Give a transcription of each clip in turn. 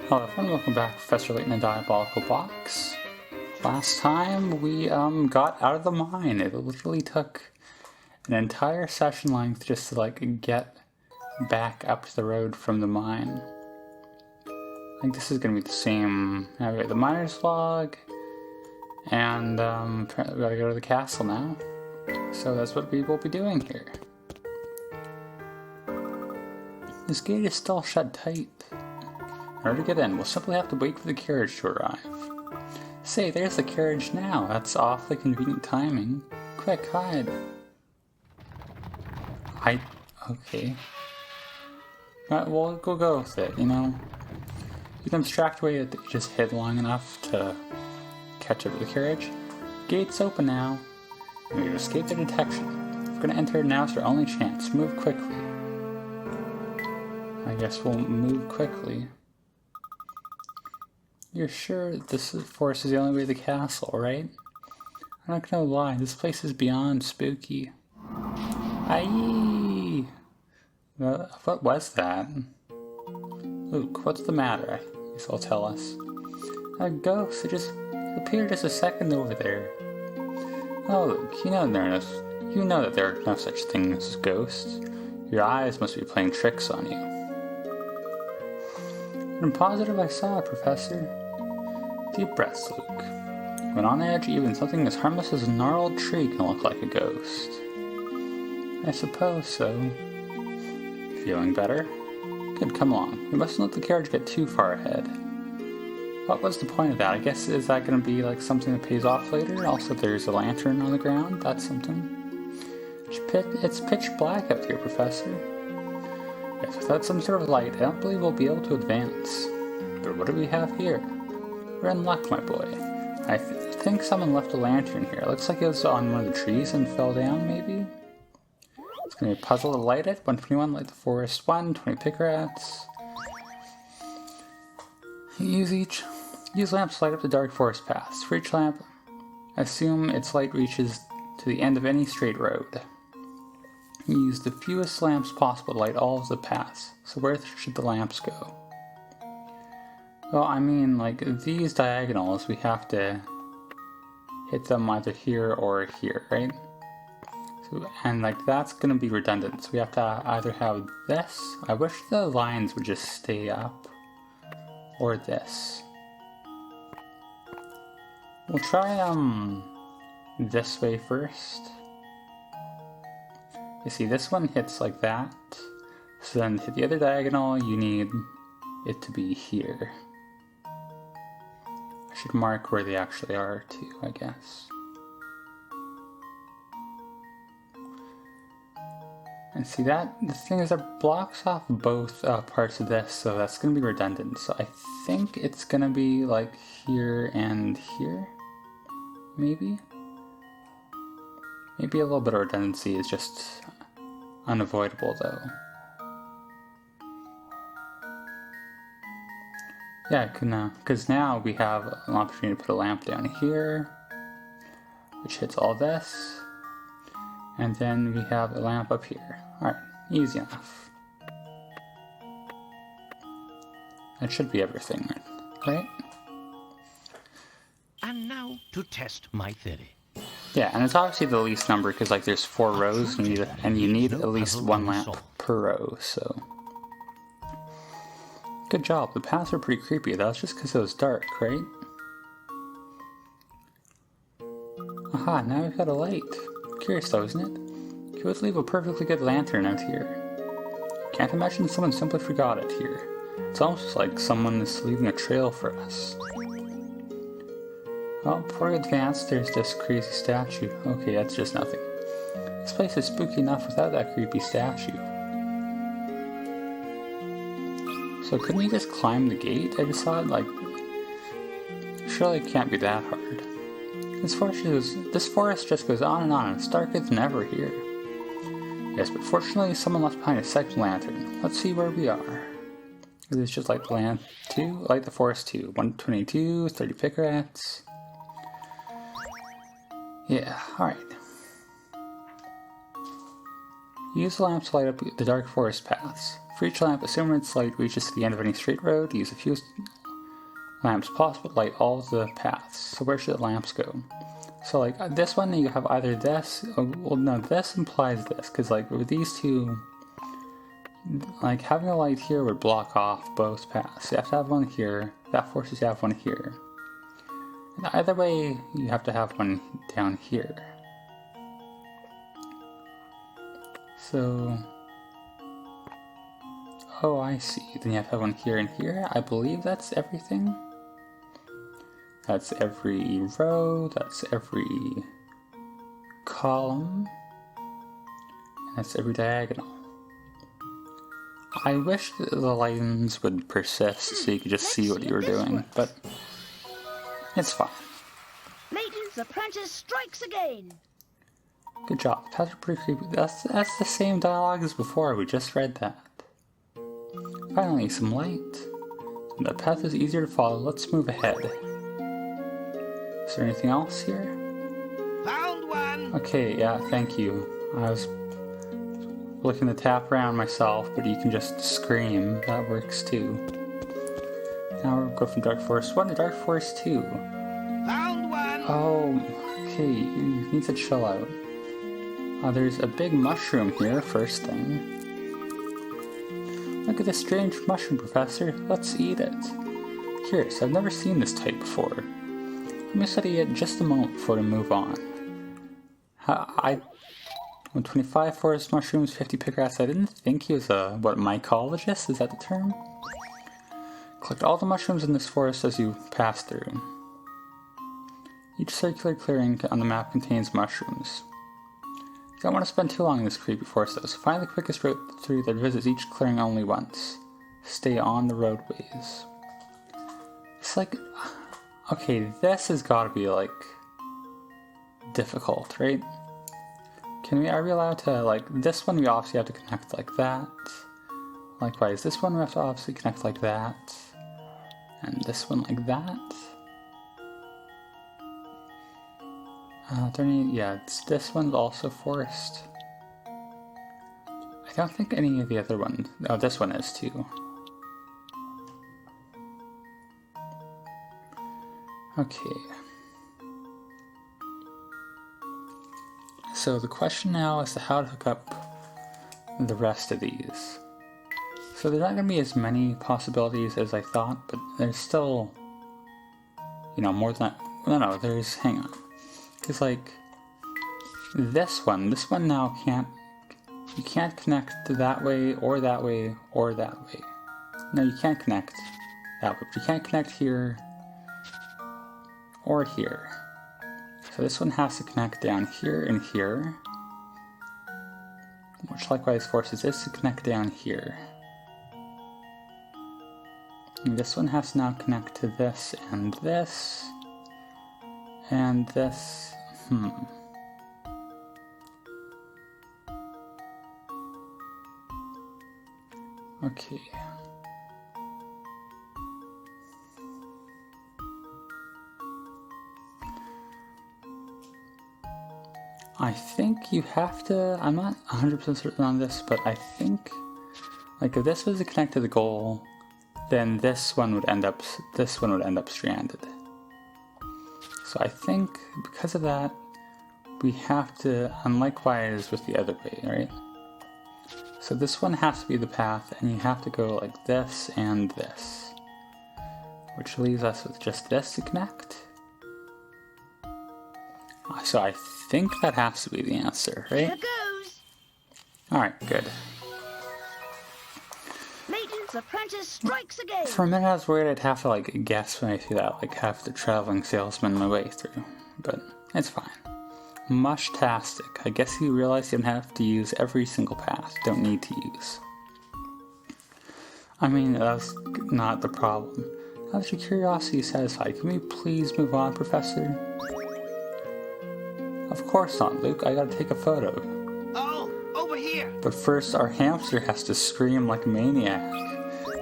Hello everyone, welcome back, Professor Layton and Diabolical Box. Last time we got out of the mine. It literally took an entire session length just to get back up to the road from the mine. I think this is gonna be the same. Now we got the miner's log, and apparently we gotta go to the castle now. So that's what we will be doing here. This gate is still shut tight. In order to get in, we'll simply have to wait for the carriage to arrive. Say, there's the carriage now. That's awfully convenient timing. Quick, hide. Okay. Right, we'll go with it, you know? You can abstract away that you just hid long enough to catch up with the carriage. Gate's open now. We need to escape their detection. If we're gonna enter, now's our only chance. Move quickly. I guess we'll move quickly. You're sure this forest is the only way to the castle, right? I'm not gonna lie, this place is beyond spooky. Aye! What was that? Luke, what's the matter? I guess I'll tell us. A ghost, it just appeared just a second over there. Oh, Luke, you know that there are no such things as ghosts. Your eyes must be playing tricks on you. I'm positive I saw it, Professor. Deep breaths, Luke. When on edge, even something as harmless as a gnarled tree can look like a ghost. I suppose so. Feeling better? Good, come along. We mustn't let the carriage get too far ahead. What was the point of that? I guess, is that going to be like something that pays off later? Also, there's a lantern on the ground. That's something. It's pitch black out here, Professor. Yes, without some sort of light, I don't believe we'll be able to advance. But what do we have here? We're in luck, my boy. I think someone left a lantern here. It looks like it was on one of the trees and fell down, maybe? It's going to be a puzzle to light it. 121, light the forest 1, 20 pick rats. Use lamps to light up the dark forest paths. For each lamp, assume its light reaches to the end of any straight road. Use the fewest lamps possible to light all of the paths. So where should the lamps go? Well, I mean, like, these diagonals, we have to hit them either here or here, right? So, and, like, that's going to be redundant, so we have to either have this. I wish the lines would just stay up. Or this. We'll try, this way first. You see, this one hits like that. So then to hit the other diagonal, you need it to be here. I should mark where they actually are too, I guess. And see that, the thing is that blocks off both parts of this, so that's going to be redundant. So I think it's going to be like here and here, maybe? Maybe a little bit of redundancy is just unavoidable though. Yeah, because now we have an opportunity to put a lamp down here, which hits all this, and then we have a lamp up here. Alright, easy enough. That should be everything, right? And now to test my theory. Yeah, and it's obviously the least number because like there's 4 rows and you need at least 1 lamp per row, so. Good job. The paths are pretty creepy. That was just because it was dark, right? Aha, now we've got a light. Curious though, isn't it? You would leave a perfectly good lantern out here. Can't imagine someone simply forgot it here. It's almost like someone is leaving a trail for us. Well, before we advance, there's this crazy statue. Okay, that's just nothing. This place is spooky enough without that creepy statue. So couldn't we just climb the gate? I just thought, like, surely it can't be that hard. This forest just goes on and on, and it's darker than ever here. Yes, but fortunately someone left behind a second lantern. Let's see where we are. Is this just like the lamp 2? Light the forest 2. 122, 30 pick rats. Yeah, alright. Use the lamp to light up the dark forest paths. For each lamp, assume its light reaches to the end of any straight road. Use the fewest lamps possible to light all the paths. So where should the lamps go? So like this one, you have either this, well no, this implies this, because like with these two, like having a light here would block off both paths. So you have to have one here, that forces you to have one here. And either way, you have to have one down here. So, oh I see, then you have to have one here and here. I believe that's everything. That's every row, that's every column, and that's every diagonal. I wish the lines would persist so you could just see what you were doing, but it's fine. Layton's apprentice strikes again. Good job. That's pretty creepy. That's the same dialogue as before. We just read that. Finally, some light. The path is easier to follow. Let's move ahead. Is there anything else here? Found one! Okay, yeah, thank you. I was looking to tap around myself, but you can just scream. That works too. Now we'll go from Dark Forest 1 to Dark Forest 2. Found one! Oh, okay, you need to chill out. There's a big mushroom here, first thing. Look at this strange mushroom, Professor. Let's eat it. Curious, I've never seen this type before. Let me study it just a moment before we move on. 25 forest mushrooms, 50 pickrats. I didn't think he was a, mycologist? Is that the term? Collect all the mushrooms in this forest as you pass through. Each circular clearing on the map contains mushrooms. You don't want to spend too long in this creepy forest though, so find the quickest route through that visits each clearing only once. Stay on the roadways. It's like... Okay, this has got to be, like, difficult, right? Are we allowed to, like, this one we obviously have to connect like that. Likewise, this one we have to obviously connect like that. And this one like that. This one's also forest. I don't think any of the other ones... Oh, this one is too. Okay. So the question now is to how to hook up the rest of these. So there's not going to be as many possibilities as I thought, but there's still, more than that. No, there's, hang on. Because like, this one now you can't connect that way, or that way, or that way. No, you can't connect that way, but you can't connect here, or here. So this one has to connect down here and here, which likewise forces this to connect down here. And this one has to now connect to this and this, and this, Okay. I think you have to, I'm not 100% certain on this, but I think, like, if this was to connect to the goal, then this one would end up stranded. So I think, because of that, we have to, and likewise with the other way, right? So this one has to be the path, and you have to go like this and this, which leaves us with just this to connect. So I think that has to be the answer, right? Here goes. Alright, good. Layton's apprentice strikes again. For a minute I was worried I'd have to like guess when I see that, like have the traveling salesman my way through, but it's fine. Mushtastic. I guess you realize you don't have to use every single path. Don't need to use. I mean, that's not the problem. Now that your curiosity is satisfied, can we please move on, Professor? Of course not, Luke. I gotta take a photo. Oh, over here! But first, our hamster has to scream like a maniac.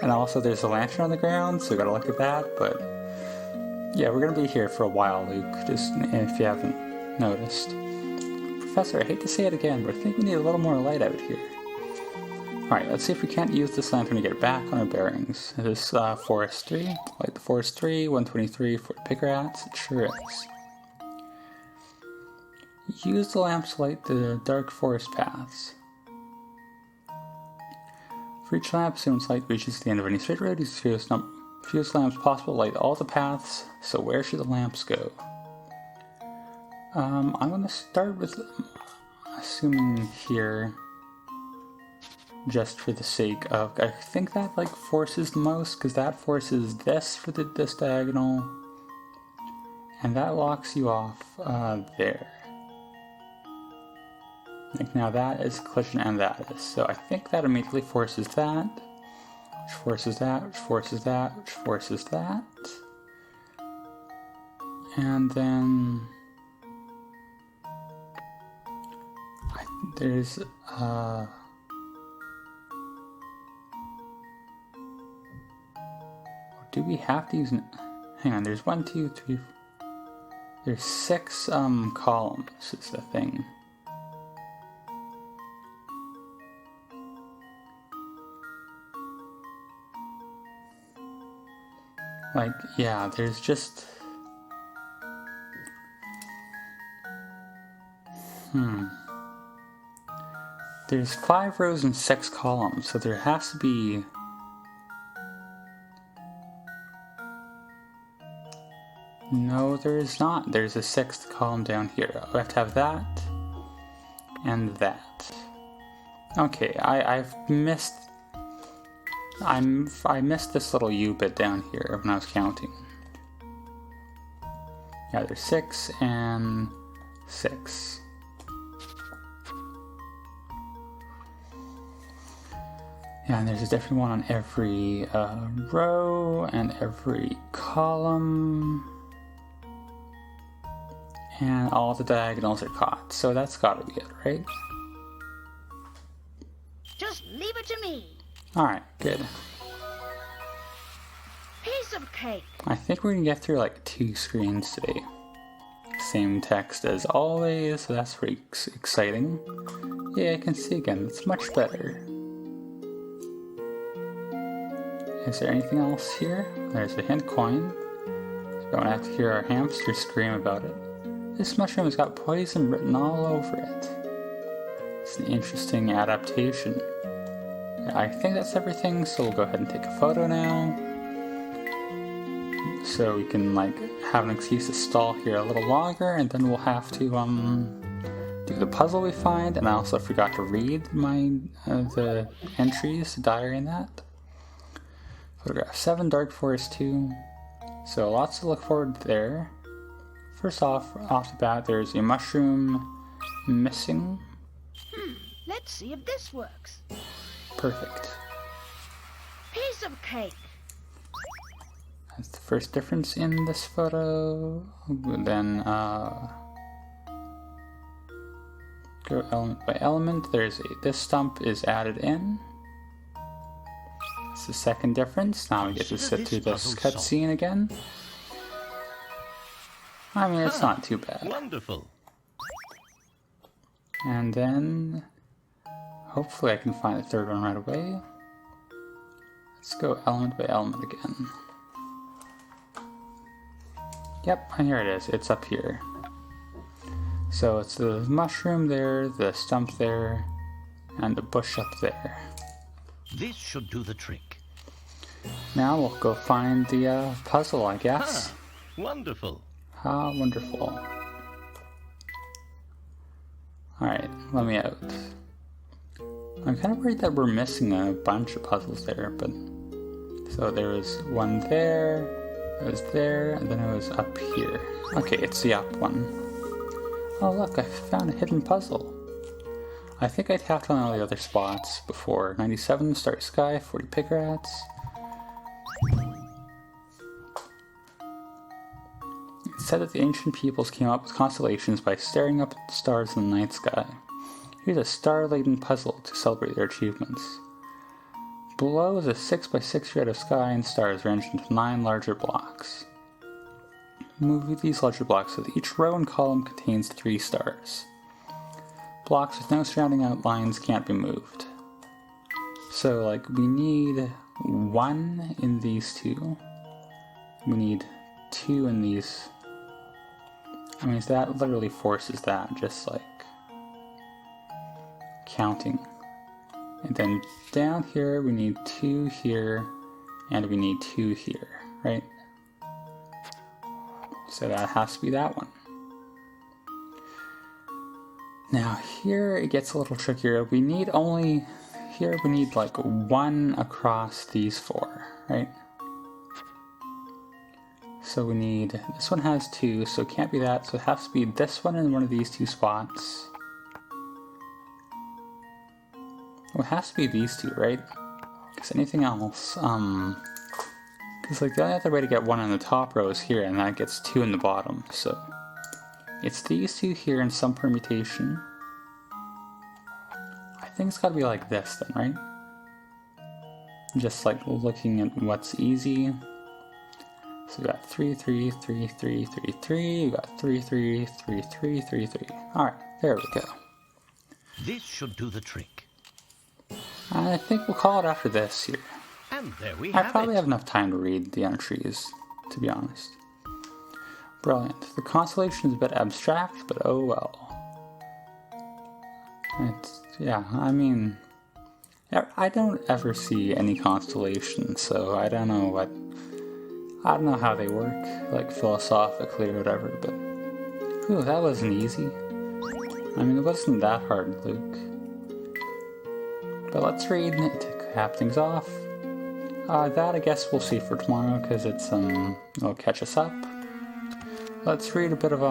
And also, there's a lantern on the ground, so we gotta look at that. But yeah, we're gonna be here for a while, Luke. Just if you haven't noticed. Professor, I hate to say it again, but I think we need a little more light out here. Alright, let's see if we can't use this lantern to get back on our bearings. Is this Forest 3? Like the Forest 3, 123 for Pickerats? It sure is. Use the lamps to light the dark forest paths. For each lamp, as soon as light reaches the end of any straight road, use the fewest lamps possible to light all the paths. So where should the lamps go? I'm going to start with assuming here, just for the sake of, I think that like forces the most, because that forces this for this diagonal, and that locks you off there. Like now that is collision and that is, so I think that immediately forces that, which forces that, which forces that, which forces that, and then there's do we have to use hang on, there's 1, 2, 3, there's 6 columns is the thing. Like, yeah, there's just there's 5 rows and 6 columns, so there has to be no, there is not. There's a 6th column down here. We have to have that and that. Okay, I missed this little U bit down here when I was counting. Yeah, there's 6 and 6. Yeah, and there's a different one on every row and every column. And all the diagonals are caught, so that's gotta be it, right? Just leave it to me. Alright, good. Piece of cake. I think we're gonna get through like 2 screens today. Same text as always, so that's pretty exciting. Yeah, I can see again, it's much better. Is there anything else here? There's a hint coin. So don't have to hear our hamster scream about it. This mushroom has got poison written all over it. It's an interesting adaptation. Yeah, I think that's everything, so we'll go ahead and take a photo now. So we can like have an excuse to stall here a little longer, and then we'll have to do the puzzle we find. And I also forgot to read my the entries, the diary in that. Photograph 7, Dark Forest 2. So lots to look forward to there. First off the bat, there's a mushroom missing. Let's see if this works. Perfect. Piece of cake. That's the first difference in this photo. Then go element by element. This stump is added in. That's the second difference. Now we get to sit through this cutscene again. I mean, it's not too bad. Wonderful. And then hopefully I can find the third one right away. Let's go element by element again. Yep, and here it is. It's up here. So it's the mushroom there, the stump there, and the bush up there. This should do the trick. Now we'll go find the puzzle, I guess. Wonderful. How wonderful. Alright, let me out. I'm kind of worried that we're missing a bunch of puzzles there, but... So there was one there, it was there, and then it was up here. Okay, it's the up one. Oh look, I found a hidden puzzle. I think I tapped on all the other spots before. 97, Start Sky, 40 Pickerats. It's said that the ancient peoples came up with constellations by staring up at the stars in the night sky. Here's a star-laden puzzle to celebrate their achievements. Below is a 6x6 shred of sky and stars arranged into 9 larger blocks. Move these larger blocks so that each row and column contains 3 stars. Blocks with no surrounding outlines can't be moved. So, like, we need 1 in these 2. We need 2 in these. I mean, so that literally forces that, just like counting. And then down here, we need 2 here, and we need 2 here, right? So that has to be that one. Now here it gets a little trickier. We need only, here we need like 1 across these 4, right? So we need, this one has 2, so it can't be that, so it has to be this one in one of these 2 spots. Well, it has to be these 2, right? Because anything else, because like the only other way to get 1 on the top row is here, and that gets 2 in the bottom, so it's these 2 here in some permutation. I think it's gotta be like this then, right? Just like looking at what's easy. So we got 3, 3, 3, 3, 3, 3, we got 3, 3, 3, 3, 3, 3. Alright, there we go. This should do the trick. I think we'll call it after this here. And there we I have probably it. have enough time to read the entries, to be honest. Brilliant. The constellation is a bit abstract, but oh well. Yeah, I mean, I don't ever see any constellations, so I don't know how they work, like philosophically or whatever, but ooh, that wasn't easy. I mean, it wasn't that hard, Luke. But let's read to cap things off. That I guess we'll see for tomorrow, because it'll catch us up. Let's read a bit of,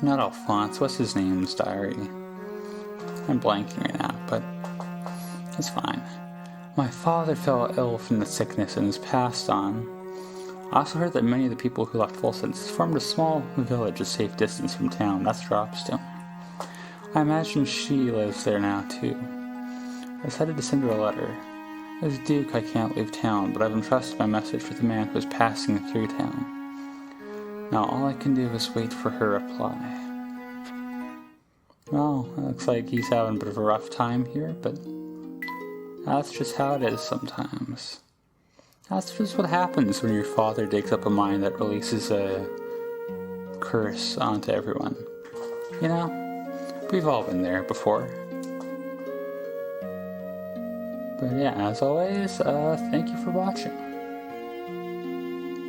not Alphonse, what's his name's diary? I'm blanking right now, but it's fine. My father fell ill from the sickness and has passed on. I also heard that many of the people who left Volsens formed a small village a safe distance from town. That's Dropstone. I imagine she lives there now, too. I decided to send her a letter. As Duke, I can't leave town, but I've entrusted my message with the man who is passing through town. Now all I can do is wait for her reply. Well, it looks like he's having a bit of a rough time here, but that's just how it is sometimes. That's just what happens when your father digs up a mine that releases a curse onto everyone. You know, we've all been there before. But yeah, as always, thank you for watching.